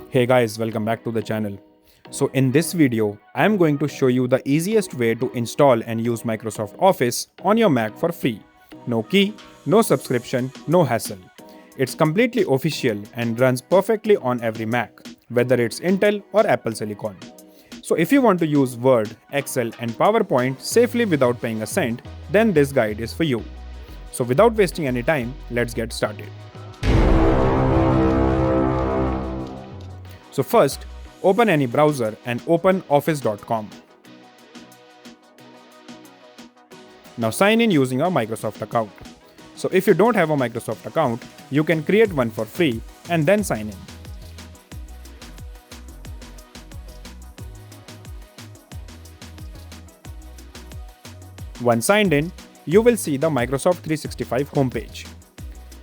Hey guys, welcome back to the channel. So in this video, I am going to show you the easiest way to install and use Microsoft Office on your Mac for free. No key, no subscription, no hassle. It's completely official and runs perfectly on every Mac, whether it's Intel or Apple Silicon. So if you want to use Word, Excel and PowerPoint safely without paying a cent, then this guide is for you. So without wasting any time, let's get started. So first, open any browser and open office.com. Now sign in using a Microsoft account. So if you don't have a Microsoft account, you can create one for free and then sign in. Once signed in, you will see the Microsoft 365 homepage.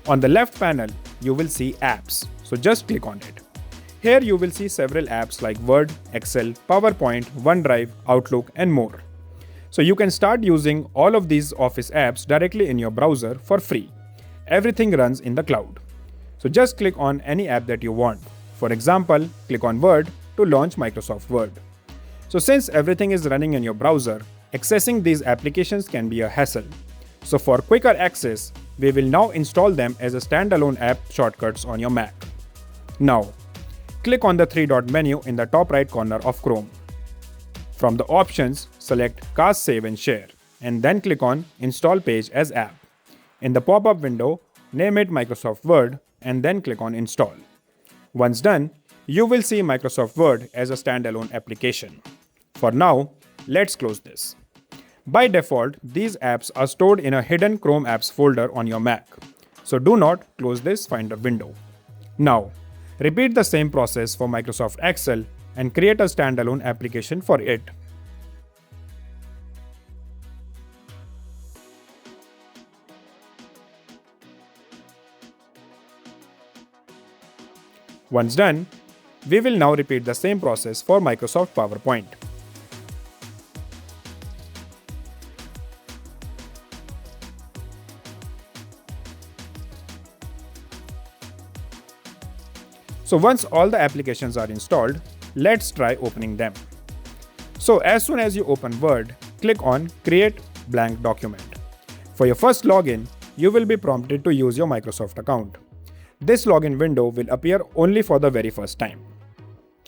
On the left panel, you will see apps, so just click on it. Here you will see several apps like Word, Excel, PowerPoint, OneDrive, Outlook and more. So you can start using all of these Office apps directly in your browser for free. Everything runs in the cloud. So just click on any app that you want. For example, click on Word to launch Microsoft Word. So since everything is running in your browser, accessing these applications can be a hassle. So for quicker access, we will now install them as a standalone app shortcuts on your Mac. Now, click on the three-dot menu in the top right corner of Chrome. From the options, select Cast, Save and Share, and then click on Install Page as App. In the pop-up window, name it Microsoft Word and then click on Install. Once done, you will see Microsoft Word as a standalone application. For now, let's close this. By default, these apps are stored in a hidden Chrome Apps folder on your Mac. So do not close this Finder window. Now, repeat the same process for Microsoft Excel and create a standalone application for it. Once done, we will now repeat the same process for Microsoft PowerPoint. So once all the applications are installed, let's try opening them. So as soon as you open Word, click on Create Blank Document. For your first login, you will be prompted to use your Microsoft account. This login window will appear only for the very first time.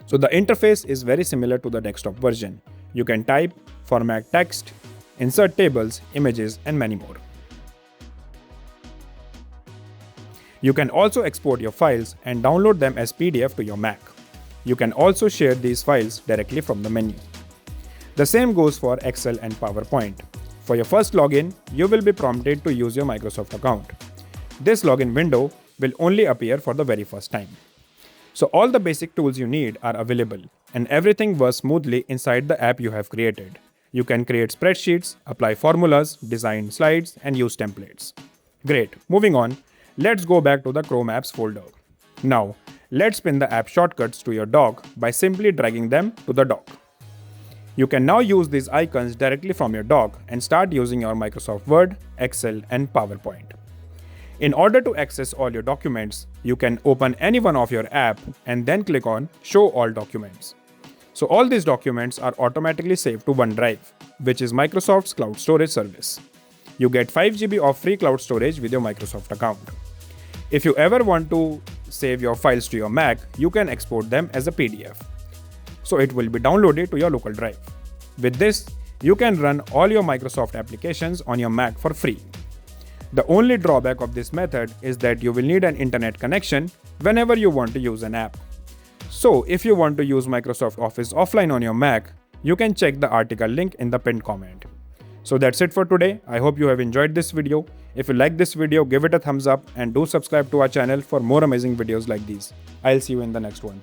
So the interface is very similar to the desktop version. You can type, format text, insert tables, images, and many more. You can also export your files and download them as PDF to your Mac. You can also share these files directly from the menu. The same goes for Excel and PowerPoint. For your first login, you will be prompted to use your Microsoft account. This login window will only appear for the very first time. So all the basic tools you need are available, and everything works smoothly inside the app you have created. You can create spreadsheets, apply formulas, design slides, and use templates. Great, moving on. Let's go back to the Chrome Apps folder. Now, let's pin the app shortcuts to your dock by simply dragging them to the dock. You can now use these icons directly from your dock and start using your Microsoft Word, Excel, and PowerPoint. In order to access all your documents, you can open any one of your app and then click on Show All Documents. So all these documents are automatically saved to OneDrive, which is Microsoft's cloud storage service. You get 5 GB of free cloud storage with your Microsoft account. If you ever want to save your files to your Mac, you can export them as a PDF. So it will be downloaded to your local drive. With this, you can run all your Microsoft applications on your Mac for free. The only drawback of this method is that you will need an internet connection whenever you want to use an app. So if you want to use Microsoft Office offline on your Mac, you can check the article link in the pinned comment. So that's it for today. I hope you have enjoyed this video. If you like this video, give it a thumbs up and do subscribe to our channel for more amazing videos like these. I'll see you in the next one.